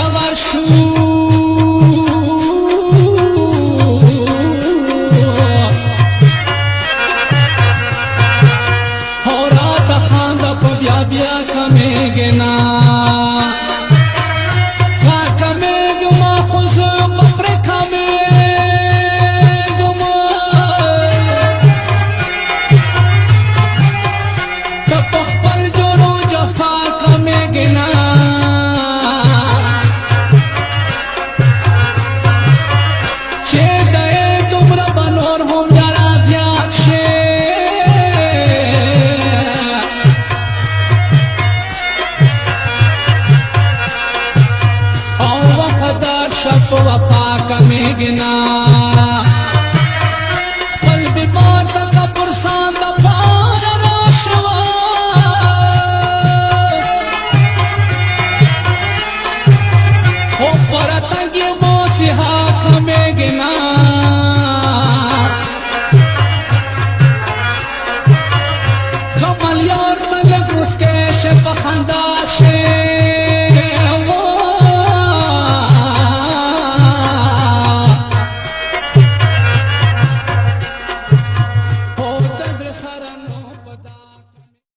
خبر شو هورات خاند په بیا بیا کمیږي نا کمیږي ما خو زه پر کمیږم ته په خپل جوړو جفا کمیږي نا شف وفا کمیږي نا خپل بیمار ته قبرستان د پاره راشوه خو پر تنګ یې موسیحا کمیږي نا کمل یار ته لږ مسکۍ شه په خندا شه